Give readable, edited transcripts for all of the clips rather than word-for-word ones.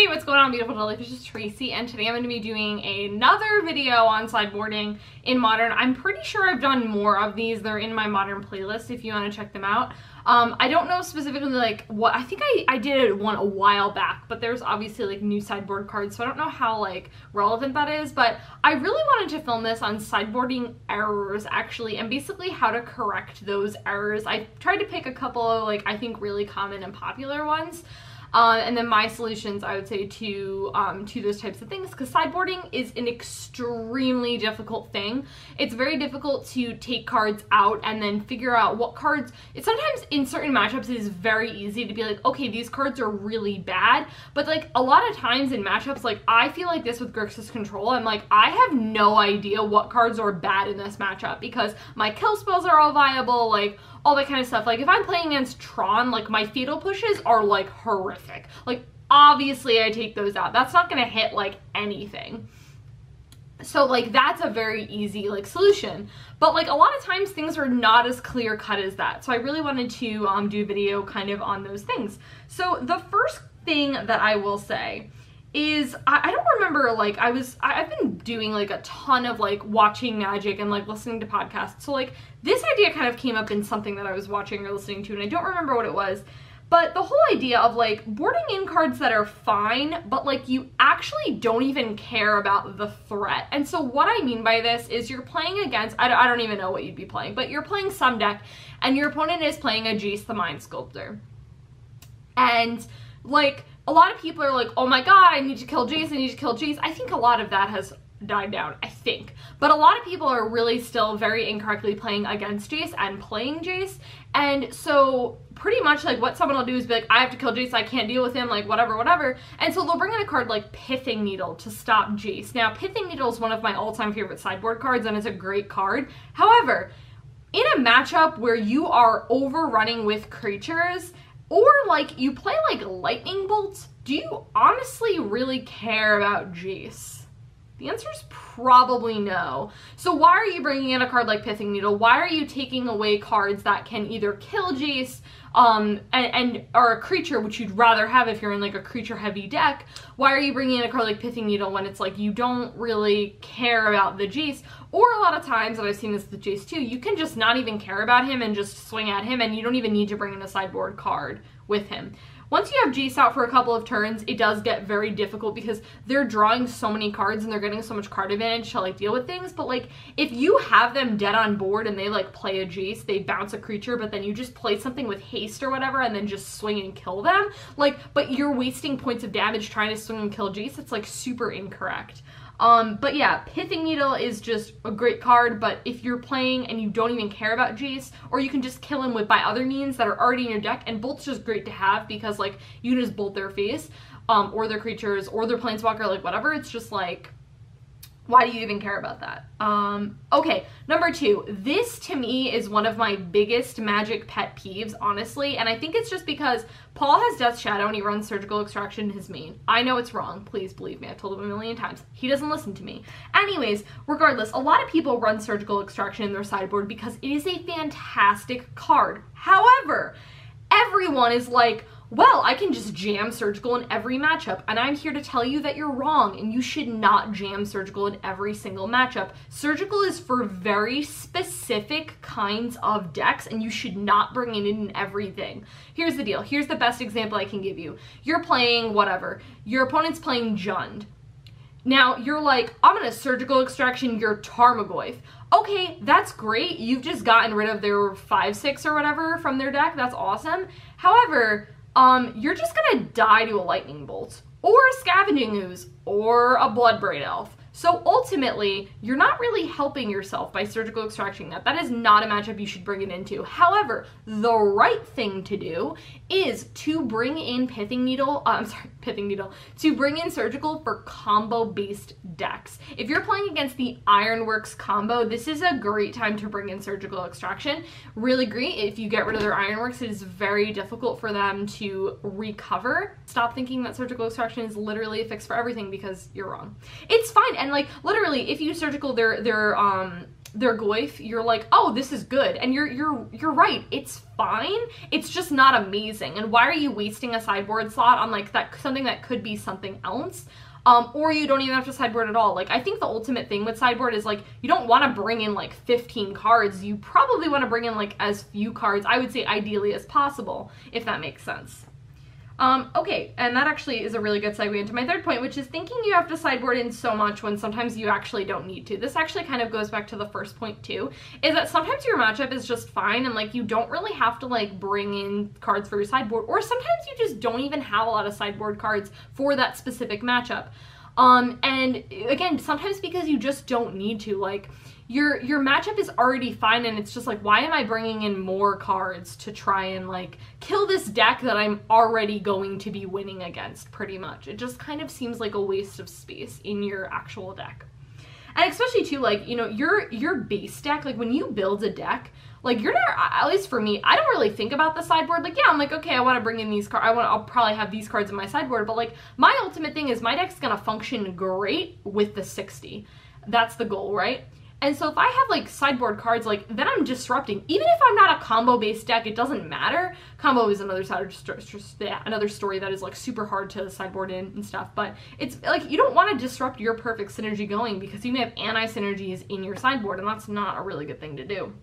Hey, what's going on, beautiful Jellyfish? This is Tracy, and today I'm going to be doing another video on sideboarding in Modern. I'm pretty sure I've done more of these. They're in my Modern playlist if you want to check them out. I don't know specifically like what, I think I did one a while back, but there's obviously like new sideboard cards, so I don't know how like relevant that is, but I really wanted to film this on sideboarding errors actually, and basically how to correct those errors. I tried to pick a couple of like, I think really common and popular ones. And then my solutions, I would say, to those types of things, because sideboarding is an extremely difficult thing. It's very difficult to take cards out and then figure out what cards. It's sometimes in certain matchups it is very easy to be like, okay, these cards are really bad, but like a lot of times in matchups, like I feel like this with Grixis Control, I'm like, I have no idea what cards are bad in this matchup because my kill spells are all viable, like all that kind of stuff. Like if I'm playing against Tron, like my fatal pushes are like horrific. Like obviously I take those out. That's not gonna hit like anything. So like that's a very easy like solution. But like a lot of times things are not as clear cut as that. So I really wanted to do a video kind of on those things. So the first thing that I will say is I don't remember, like I've been doing like a ton of like watching Magic and like listening to podcasts, so like this idea kind of came up in something that I was watching or listening to, and I don't remember what it was, but the whole idea of like boarding in cards that are fine but like you actually don't even care about the threat. And so what I mean by this is you're playing against, I don't even know what you'd be playing, but you're playing some deck and your opponent is playing a Jace the Mind Sculptor, and like a lot of people are like, oh my god, I need to kill Jace, I need to kill Jace. I think a lot of that has died down, I think. But a lot of people are really still very incorrectly playing against Jace and playing Jace. And so pretty much like what someone will do is be like, I have to kill Jace, I can't deal with him, like whatever, whatever. And so they'll bring in a card like Pithing Needle to stop Jace. Now, Pithing Needle is one of my all-time favorite sideboard cards, and it's a great card. However, in a matchup where you are overrunning with creatures, or like you play like lightning bolts, do you honestly really care about Jace? The answer is probably no. So why are you bringing in a card like Pithing Needle? Why are you taking away cards that can either kill Jace and or a creature, which you'd rather have if you're in like a creature heavy deck? Why are you bringing in a card like Pithing Needle when it's like you don't really care about the Jace? Or a lot of times, and I've seen this with Jace too, you can just not even care about him and just swing at him, and you don't even need to bring in a sideboard card with him. Once you have Jace out for a couple of turns, it does get very difficult because they're drawing so many cards and they're getting so much card advantage to like deal with things. But like if you have them dead on board and they like play a Jace, they bounce a creature, but then you just play something with haste or whatever and then just swing and kill them, like, but you're wasting points of damage trying to swing and kill Jace. It's like super incorrect. But yeah, Pithing Needle is just a great card, but if you're playing and you don't even care about Jace, or you can just kill him by other means that are already in your deck, and Bolt's just great to have because like you can just bolt their face, or their creatures, or their planeswalker, like whatever. It's just like, why do you even care about that? Okay, number two. This to me is one of my biggest Magic pet peeves, honestly, and I think it's just because Paul has Death Shadow and he runs Surgical Extraction in his main. I know it's wrong, please believe me, I've told him a million times. He doesn't listen to me. Anyways, regardless, a lot of people run Surgical Extraction in their sideboard because it is a fantastic card. However, everyone is like, well, I can just jam Surgical in every matchup, and I'm here to tell you that you're wrong, and you should not jam Surgical in every single matchup. Surgical is for very specific kinds of decks, and you should not bring it in everything. Here's the deal. Here's the best example I can give you. You're playing whatever. Your opponent's playing Jund. Now, you're like, I'm gonna Surgical Extraction your Tarmogoyf. Okay, that's great. You've just gotten rid of their 5/6 or whatever from their deck. That's awesome. However, you're just gonna die to a Lightning Bolt, or a Scavenging Ooze, or a Bloodbraid Elf. So ultimately, you're not really helping yourself by Surgical Extracting that. That is not a matchup you should bring it into. However, the right thing to do is to bring in Pithing Needle, to bring in Surgical for combo-based decks. If you're playing against the Ironworks combo, this is a great time to bring in Surgical Extraction. Really great. If you get rid of their Ironworks, it is very difficult for them to recover. Stop thinking that Surgical Extraction is literally a fix for everything, because you're wrong. It's fine, and like literally, if you Surgical their their Goyf, you're like, oh, this is good. And you're right, it's fine. It's just not amazing. And why are you wasting a sideboard slot on like that, something that could be something else? Or you don't even have to sideboard at all. Like, I think the ultimate thing with sideboard is like, you don't want to bring in like 15 cards. You probably want to bring in like as few cards, I would say ideally, as possible, if that makes sense. Okay, and that actually is a really good segue into my third point, which is thinking you have to sideboard in so much when sometimes you actually don't need to. This actually kind of goes back to the first point too, is that sometimes your matchup is just fine and like you don't really have to like bring in cards for your sideboard, or sometimes you just don't even have a lot of sideboard cards for that specific matchup. And again, sometimes because you just don't need to, like, your matchup is already fine, and it's just like, why am I bringing in more cards to try and like kill this deck that I'm already going to be winning against, pretty much. It just kind of seems like a waste of space in your actual deck. And especially too, like, you know, your base deck, like when you build a deck, like you're not, at least for me, I don't really think about the sideboard. Like, yeah, I'm like, okay, I want to bring in these cards. I'll probably have these cards in my sideboard, but like my ultimate thing is my deck's gonna function great with the 60. That's the goal, right? And so if I have like sideboard cards, like then I'm disrupting. Even if I'm not a combo-based deck, it doesn't matter. Combo is another another story that is like super hard to sideboard in and stuff. But it's like you don't want to disrupt your perfect synergy going because you may have anti-synergies in your sideboard, and that's not a really good thing to do.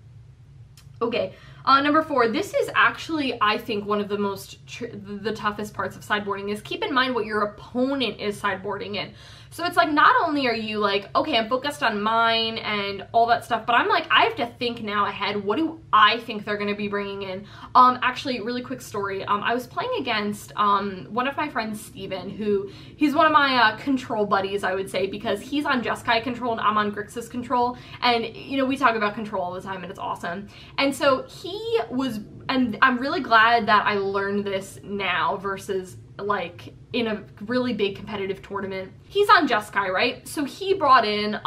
Okay, number 4, this is actually, I think, one of the the toughest parts of sideboarding is keep in mind what your opponent is sideboarding in. So it's like, not only are you like, okay, I'm focused on mine and all that stuff, but I'm like, I have to think now ahead, what do I think they're going to be bringing in? Actually, really quick story. I was playing against one of my friends, Steven, he's one of my control buddies, I would say, because he's on Jeskai control and I'm on Grixis control. And, you know, we talk about control all the time and it's awesome. And so he was, and I'm really glad that I learned this now versus like in a really big competitive tournament. He's on Jeskai, right? So he brought in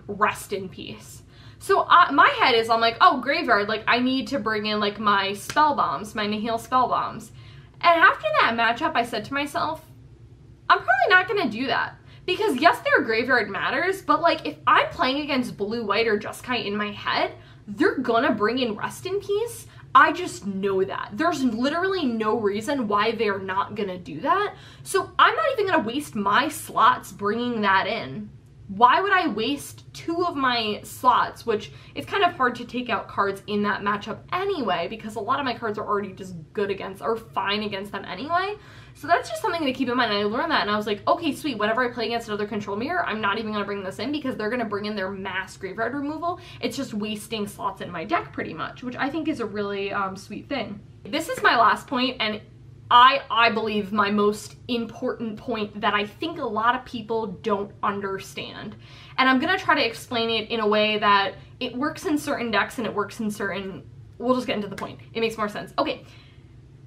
Rest in Peace. So my head is, I'm like, oh, graveyard, like I need to bring in like my spell bombs, my Nihil spell bombs. And after that matchup, I said to myself, I'm probably not gonna do that. Because yes, their graveyard matters, but like if I'm playing against blue, white, or Jeskai in my head, they're gonna bring in Rest in Peace. I just know that. There's literally no reason why they're not gonna do that. So I'm not even gonna waste my slots bringing that in. Why would I waste 2 of my slots, which it's kind of hard to take out cards in that matchup anyway, because a lot of my cards are already just good against, or fine against them anyway. So that's just something to keep in mind. And I learned that and I was like, okay, sweet, whenever I play against another control mirror, I'm not even gonna bring this in because they're gonna bring in their mass graveyard removal. It's just wasting slots in my deck pretty much, which I think is a really sweet thing. This is my last point, and I believe my most important point that I think a lot of people don't understand. And I'm gonna try to explain it in a way that it works in certain decks and it works in certain, we'll just get into the point. It makes more sense. Okay,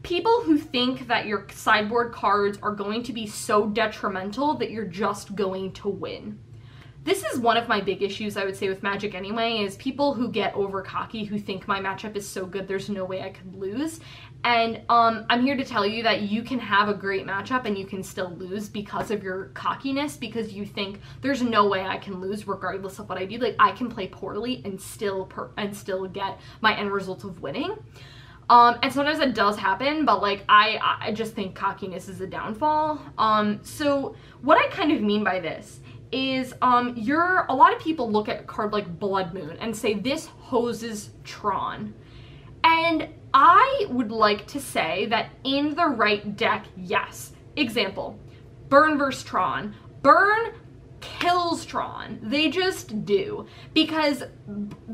people who think that your sideboard cards are going to be so detrimental that you're just going to win. This is one of my big issues, I would say, with Magic anyway, is people who get over cocky, who think my matchup is so good there's no way I could lose. And I'm here to tell you that you can have a great matchup and you can still lose because of your cockiness, because you think there's no way I can lose regardless of what I do. Like, I can play poorly and still get my end result of winning. And sometimes it does happen, but like I just think cockiness is a downfall. So what I kind of mean by this is a lot of people look at a card like Blood Moon and say this hoses Tron. And I would like to say that in the right deck, yes. Example, Burn vs. Tron. Burn kills Tron. They just do. Because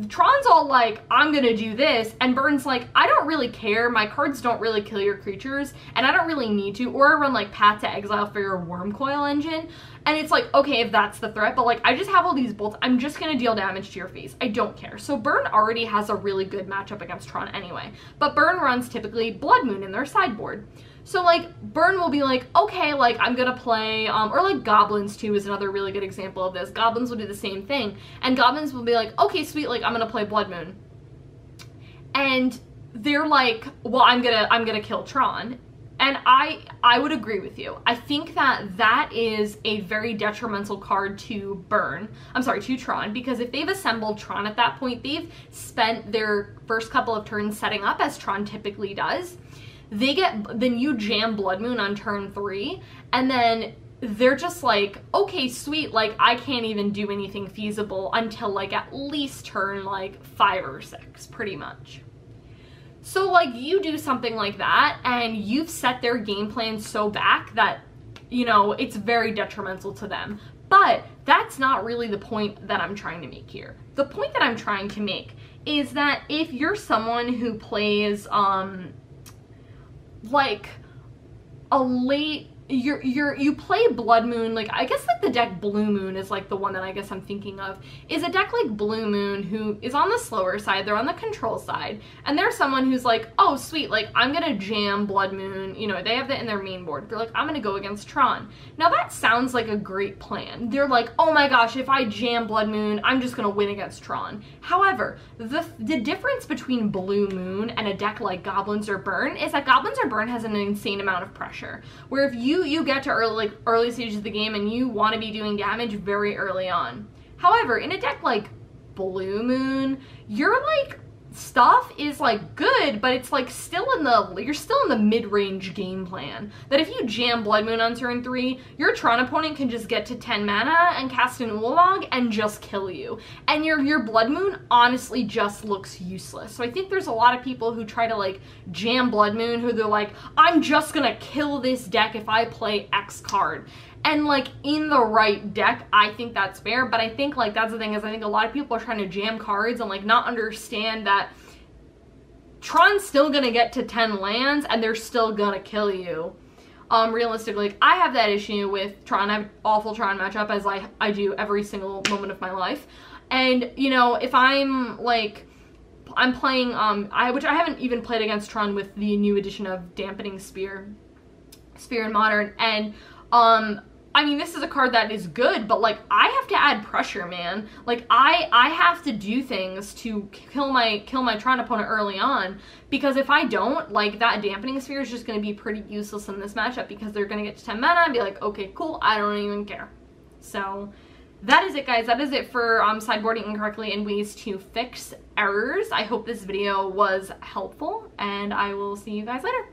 Tron's all like, I'm gonna do this, and Burn's like, I don't really care, my cards don't really kill your creatures, and I don't really need to, or I run like Path to Exile for your Worm Coil engine, and it's like, okay, if that's the threat, but like, I just have all these bolts, I'm just gonna deal damage to your face. I don't care. So Burn already has a really good matchup against Tron anyway, but Burn runs typically Blood Moon in their sideboard. So like Burn will be like, okay, like I'm gonna play, or like Goblins too is another really good example of this. Goblins will do the same thing, and Goblins will be like, okay, sweet, like I'm gonna play Blood Moon, and they're like, well, I'm gonna kill Tron, And I would agree with you. I think that that is a very detrimental card to to Tron, because if they've assembled Tron at that point, they've spent their first couple of turns setting up, as Tron typically does. Then you jam Blood Moon on turn 3, and then they're just like, okay, sweet, like, I can't even do anything feasible until, like, at least turn, like, 5 or 6, pretty much. So, like, you do something like that, and you've set their game plan so back that, you know, it's very detrimental to them. But that's not really the point that I'm trying to make here. The point that I'm trying to make is that if you're someone who plays, like, a late... You play Blood Moon, like, I guess, like, the deck Blue Moon is, like, the one that I guess I'm thinking of, is a deck like Blue Moon who is on the slower side, they're on the control side, and they're someone who's like, oh, sweet, like, I'm gonna jam Blood Moon, you know, they have that in their main board, they're like, I'm gonna go against Tron. Now, that sounds like a great plan. They're like, oh my gosh, if I jam Blood Moon, I'm just gonna win against Tron. However, the difference between Blue Moon and a deck like Goblins or Burn is that Goblins or Burn has an insane amount of pressure, where if you get to early stages of the game and you want to be doing damage very early on. However, in a deck like Blue Moon, your like stuff is like good, but it's like you're still in the mid-range game plan. That if you jam Blood Moon on turn 3, your Tron opponent can just get to 10 mana and cast an Ulamog and just kill you. And your Blood Moon honestly just looks useless. So I think there's a lot of people who try to like jam Blood Moon who they're like, I'm just gonna kill this deck if I play X card. And like in the right deck, I think that's fair, but I think like that's the thing, is I think a lot of people are trying to jam cards and like not understand that Tron's still gonna get to 10 lands and they're still gonna kill you. Realistically, like, I have that issue with Tron. I have an awful Tron matchup, as I do every single moment of my life. And, you know, if I'm like, I'm playing, which I haven't even played against Tron with the new edition of Dampening Spear in Modern, and I mean, this is a card that is good, but like, I have to add pressure, man. Like, I have to do things to kill my Tron opponent early on, because if I don't, like, that Dampening Sphere is just going to be pretty useless in this matchup, because they're going to get to 10 mana and be like, okay, cool, I don't even care. So that is it, guys. That is it for sideboarding incorrectly and ways to fix errors. I hope this video was helpful, and I will see you guys later.